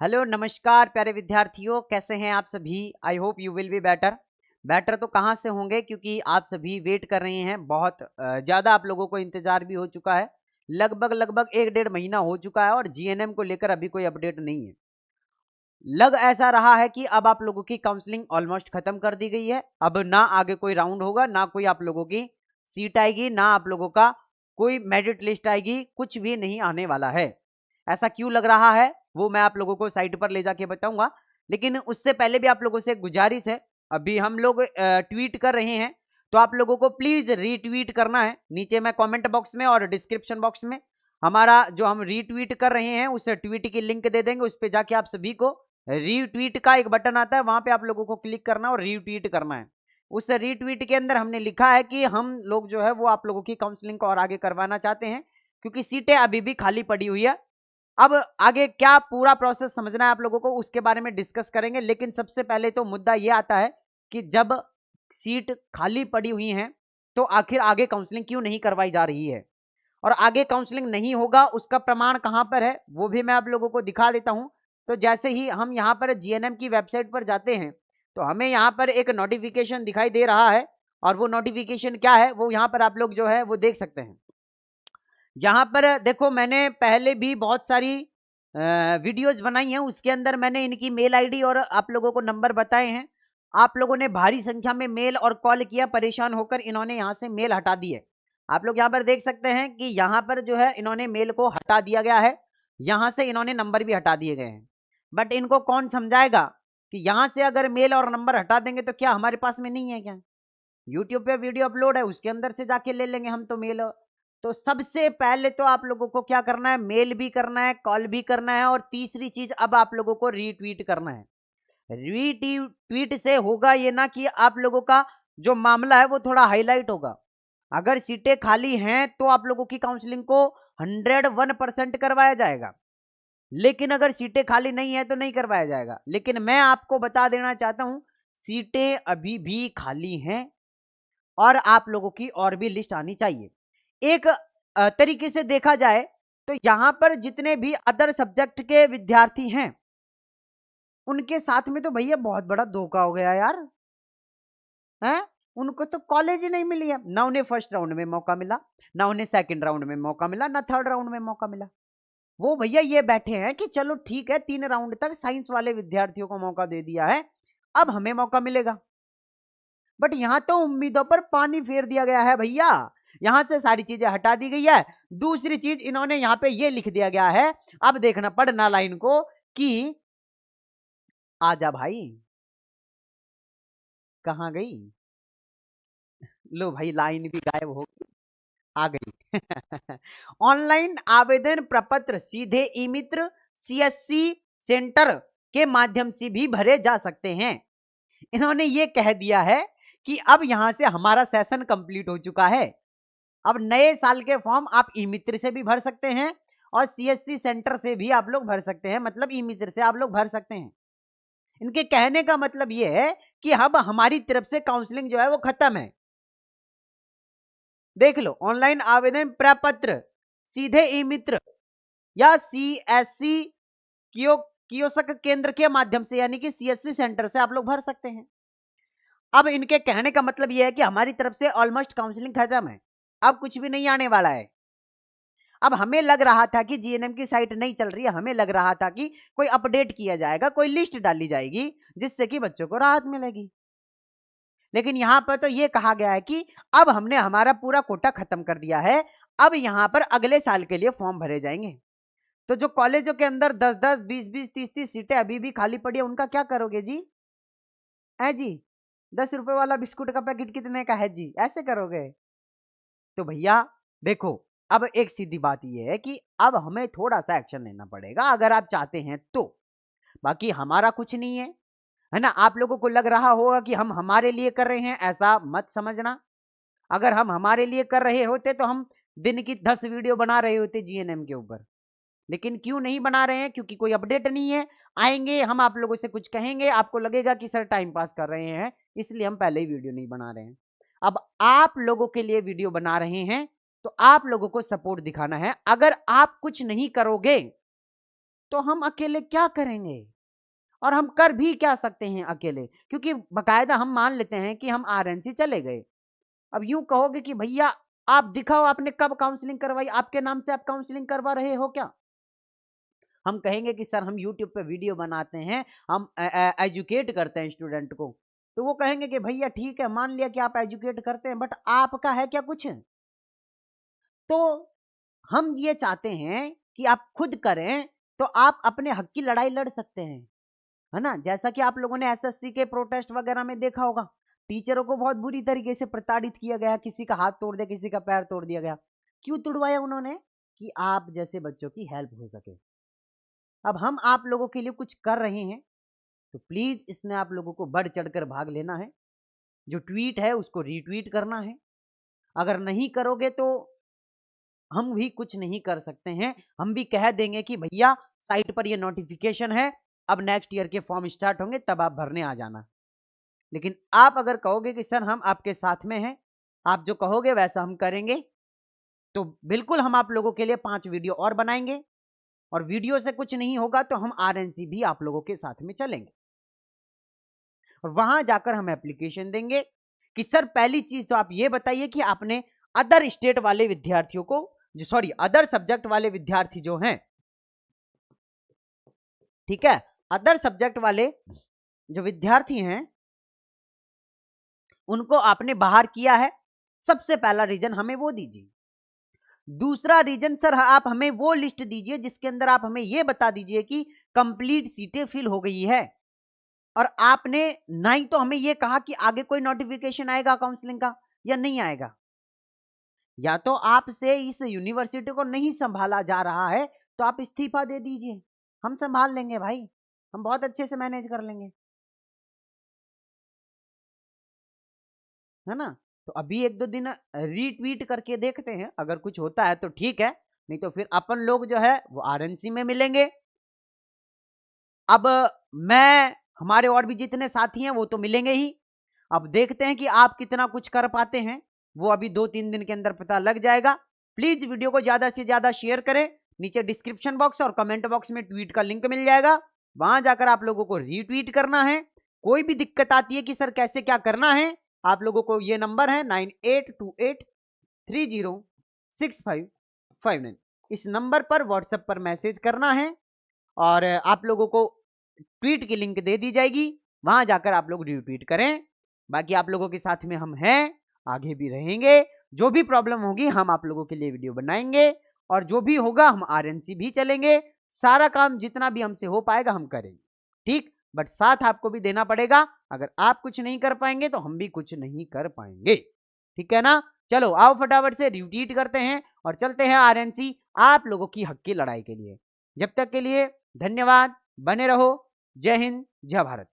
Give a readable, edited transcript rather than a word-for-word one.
Hello नमस्कार प्यारे विद्यार्थियों, कैसे हैं आप सभी। I hope you will be better. Better तो कहाँ से होंगे, क्योंकि आप सभी वेट कर रहे हैं। बहुत ज़्यादा आप लोगों को इंतजार भी हो चुका है। लगभग लगभग 1 डेढ़ महीना हो चुका है और जीएनएम को लेकर अभी कोई अपडेट नहीं है। लग ऐसा रहा है कि अब आप लोगों की काउंसलिंग ऑलमोस्ट खत्म कर दी गई है। अब ना आगे कोई राउंड होगा, ना कोई आप लोगों की सीट आएगी, ना आप लोगों का कोई मेरिट लिस्ट आएगी, कुछ भी नहीं आने वाला है। ऐसा क्यों लग रहा है वो मैं आप लोगों को साइट पर ले जाके बताऊंगा। लेकिन उससे पहले भी आप लोगों से गुजारिश है, अभी हम लोग ट्वीट कर रहे हैं, तो आप लोगों को प्लीज रीट्वीट करना है। नीचे मैं कमेंट बॉक्स में और डिस्क्रिप्शन बॉक्स में हमारा जो हम रीट्वीट कर रहे हैं उस ट्वीट की लिंक दे देंगे। उस पर जाके आप सभी को रीट्वीट का एक बटन आता है, वहां पे आप लोगों को क्लिक करना है और रीट्वीट करना है। उस रीट्वीट के अंदर हमने लिखा है कि हम लोग जो है वो आप लोगों की काउंसलिंग को और आगे करवाना चाहते हैं, क्योंकि सीटें अभी भी खाली पड़ी हुई है। अब आगे क्या पूरा प्रोसेस समझना है आप लोगों को, उसके बारे में डिस्कस करेंगे। लेकिन सबसे पहले तो मुद्दा यह आता है कि जब सीट खाली पड़ी हुई हैं तो आखिर आगे काउंसलिंग क्यों नहीं करवाई जा रही है, और आगे काउंसलिंग नहीं होगा उसका प्रमाण कहां पर है वो भी मैं आप लोगों को दिखा देता हूं। तो जैसे ही हम यहां पर जीएनएम की वेबसाइट पर जाते हैं तो हमें यहां पर एक नोटिफिकेशन दिखाई दे रहा है, और वो नोटिफिकेशन क्या है वो यहां पर आप लोग जो है वो देख सकते हैं। यहाँ पर देखो, मैंने पहले भी बहुत सारी वीडियोज बनाई हैं, उसके अंदर मैंने इनकी मेल आईडी और आप लोगों को नंबर बताए हैं। आप लोगों ने भारी संख्या में मेल और कॉल किया, परेशान होकर इन्होंने यहाँ से मेल हटा दी है। आप लोग यहाँ पर देख सकते हैं कि यहाँ पर जो है इन्होंने मेल को हटा दिया गया है, यहाँ से इन्होंने नंबर भी हटा दिए गए हैं। बट इनको कौन समझाएगा कि यहाँ से अगर मेल और नंबर हटा देंगे तो क्या हमारे पास में नहीं है क्या? यूट्यूब पे वीडियो अपलोड है, उसके अंदर से जाके ले लेंगे हम तो मेल। तो सबसे पहले तो आप लोगों को क्या करना है, मेल भी करना है, कॉल भी करना है, और तीसरी चीज अब आप लोगों को रीट्वीट करना है। रीट्वीट से होगा ये ना कि आप लोगों का जो मामला है वो थोड़ा हाईलाइट होगा। अगर सीटें खाली हैं तो आप लोगों की काउंसलिंग को 101% करवाया जाएगा, लेकिन अगर सीटें खाली नहीं है तो नहीं करवाया जाएगा। लेकिन मैं आपको बता देना चाहता हूं, सीटें अभी भी खाली हैं और आप लोगों की और भी लिस्ट आनी चाहिए। एक तरीके से देखा जाए तो यहां पर जितने भी अदर सब्जेक्ट के विद्यार्थी हैं उनके साथ में तो भैया बहुत बड़ा धोखा हो गया यार। हैं? उनको तो कॉलेज ही नहीं मिली है, ना उन्हें फर्स्ट राउंड में मौका मिला, ना उन्हें सेकंड राउंड में मौका मिला, ना थर्ड राउंड में मौका मिला। वो भैया ये बैठे हैं कि चलो ठीक है, 3 राउंड तक साइंस वाले विद्यार्थियों को मौका दे दिया है, अब हमें मौका मिलेगा। बट यहां तो उम्मीदों पर पानी फेर दिया गया है भैया। यहां से सारी चीजें हटा दी गई है। दूसरी चीज इन्होंने यहां पे ये लिख दिया गया है, अब देखना पढ़ना लाइन को, कि आजा भाई। कहां गई? लो भाई, लाइन भी गायब हो गई, आ गई। ऑनलाइन आवेदन प्रपत्र सीधे ई मित्र सीएससी सेंटर के माध्यम से भी भरे जा सकते हैं। इन्होंने ये कह दिया है कि अब यहां से हमारा सेशन कंप्लीट हो चुका है। अब नए साल के फॉर्म आप ई मित्र से भी भर सकते हैं और सीएससी सेंटर से भी आप लोग भर सकते हैं, मतलब ई मित्र से आप लोग भर सकते हैं। इनके कहने का मतलब यह है कि अब हमारी तरफ से काउंसलिंग जो है वो खत्म है। देख लो, ऑनलाइन आवेदन प्रपत्र सीधे ई मित्र या सीएससी कियोस्क केंद्र के माध्यम से, यानी कि सीएससी सेंटर से आप लोग भर सकते हैं। अब इनके कहने का मतलब यह है कि हमारी तरफ से ऑलमोस्ट काउंसलिंग खत्म है, अब कुछ भी नहीं आने वाला है। अब हमें लग रहा था कि जीएनएम की साइट नहीं चल रही है, हमें लग रहा था कि कोई अपडेट किया जाएगा, कोई लिस्ट डाली जाएगी जिससे कि बच्चों को राहत मिलेगी। लेकिन यहां पर तो यह कहा गया है कि अब हमने हमारा पूरा कोटा खत्म कर दिया है, अब यहां पर अगले साल के लिए फॉर्म भरे जाएंगे। तो जो कॉलेजों के अंदर 10-10, 20-20, 30-30 सीटें अभी भी खाली पड़ी है, उनका क्या करोगे जी? है जी, 10 रुपए वाला बिस्कुट का पैकेट कितने का है जी, ऐसे करोगे? तो भैया देखो, अब एक सीधी बात यह है कि अब हमें थोड़ा सा एक्शन लेना पड़ेगा अगर आप चाहते हैं तो। बाकी हमारा कुछ नहीं है ना। आप लोगों को लग रहा होगा कि हम हमारे लिए कर रहे हैं, ऐसा मत समझना। अगर हम हमारे लिए कर रहे होते तो हम दिन की 10 वीडियो बना रहे होते जीएनएम के ऊपर। लेकिन क्यों नहीं बना रहे हैं? क्योंकि कोई अपडेट नहीं है। आएंगे हम आप लोगों से कुछ कहेंगे, आपको लगेगा कि सर टाइम पास कर रहे हैं, इसलिए हम पहले ही वीडियो नहीं बना रहे हैं। अब आप लोगों के लिए वीडियो बना रहे हैं तो आप लोगों को सपोर्ट दिखाना है। अगर आप कुछ नहीं करोगे तो हम अकेले क्या करेंगे, और हम कर भी क्या सकते हैं अकेले, क्योंकि बकायदा हम मान लेते हैं कि हम आरएनसी चले गए। अब यूं कहोगे कि भैया आप दिखाओ आपने कब काउंसलिंग करवाई, आपके नाम से आप काउंसलिंग करवा रहे हो क्या? हम कहेंगे कि सर हम यूट्यूब पे वीडियो बनाते हैं, हम एजुकेट करते हैं स्टूडेंट को। तो वो कहेंगे कि भैया ठीक है, मान लिया कि आप एजुकेट करते हैं, बट आपका है क्या कुछ? तो हम ये चाहते हैं कि आप खुद करें, तो आप अपने हक की लड़ाई लड़ सकते हैं, है ना? जैसा कि आप लोगों ने एसएससी के प्रोटेस्ट वगैरह में देखा होगा, टीचरों को बहुत बुरी तरीके से प्रताड़ित किया गया, किसी का हाथ तोड़ दिया, किसी का पैर तोड़ दिया गया। क्यों तुड़वाया उन्होंने? कि आप जैसे बच्चों की हेल्प हो सके। अब हम आप लोगों के लिए कुछ कर रहे हैं, तो प्लीज इसमें आप लोगों को बढ़ चढ़कर भाग लेना है। जो ट्वीट है उसको रीट्वीट करना है। अगर नहीं करोगे तो हम भी कुछ नहीं कर सकते हैं। हम भी कह देंगे कि भैया साइट पर ये नोटिफिकेशन है, अब नेक्स्ट ईयर के फॉर्म स्टार्ट होंगे तब आप भरने आ जाना। लेकिन आप अगर कहोगे कि सर हम आपके साथ में हैं, आप जो कहोगे वैसा हम करेंगे, तो बिल्कुल हम आप लोगों के लिए 5 वीडियो और बनाएंगे, और वीडियो से कुछ नहीं होगा तो हम आरएनसी भी आप लोगों के साथ में चलेंगे, और वहां जाकर हम एप्लीकेशन देंगे कि सर पहली चीज तो आप ये बताइए कि आपने अदर स्टेट वाले विद्यार्थियों को, जो सॉरी अदर सब्जेक्ट वाले विद्यार्थी जो हैं, ठीक है, अदर सब्जेक्ट वाले जो विद्यार्थी हैं उनको आपने बाहर किया है। सबसे पहला रीजन हमें वो दीजिए। दूसरा रीजन सर आप हमें वो लिस्ट दीजिए जिसके अंदर आप हमें ये बता दीजिए कि कंप्लीट सीटें फिल हो गई है, और आपने ना ही तो हमें ये कहा कि आगे कोई नोटिफिकेशन आएगा काउंसलिंग का या नहीं आएगा। या तो आपसे इस यूनिवर्सिटी को नहीं संभाला जा रहा है तो आप इस्तीफा दे दीजिए, हम संभाल लेंगे भाई, हम बहुत अच्छे से मैनेज कर लेंगे, है ना? तो अभी 1-2 दिन रीट्वीट करके देखते हैं, अगर कुछ होता है तो ठीक है, नहीं तो फिर अपन लोग जो है वो आरएनसी में मिलेंगे। अब मैं, हमारे और भी जितने साथी हैं वो तो मिलेंगे ही। अब देखते हैं कि आप कितना कुछ कर पाते हैं, वो अभी 2-3 दिन के अंदर पता लग जाएगा। प्लीज वीडियो को ज्यादा से ज्यादा शेयर करें। नीचे डिस्क्रिप्शन बॉक्स और कमेंट बॉक्स में ट्वीट का लिंक मिल जाएगा, वहां जाकर आप लोगों को रीट्वीट करना है। कोई भी दिक्कत आती है कि सर कैसे क्या करना है, आप लोगों को ये नंबर है 9828306559, इस नंबर पर व्हाट्सएप पर मैसेज करना है, और आप लोगों को ट्वीट की लिंक दे दी जाएगी, वहां जाकर आप लोग रीट्वीट करें। बाकी आप लोगों के साथ में हम हैं, आगे भी रहेंगे। जो भी प्रॉब्लम होगी हम आप लोगों के लिए वीडियो बनाएंगे, और जो भी होगा हम आरएनसी भी चलेंगे। सारा काम जितना भी हमसे हो पाएगा हम करेंगे, ठीक? बट साथ आपको भी देना पड़ेगा। अगर आप कुछ नहीं कर पाएंगे तो हम भी कुछ नहीं कर पाएंगे, ठीक है ना? चलो आओ फटाफट से रिट्वीट करते हैं और चलते हैं आरएनसी आप लोगों की हक की लड़ाई के लिए। जब तक के लिए धन्यवाद, बने रहो। जय हिंद, जय भारत।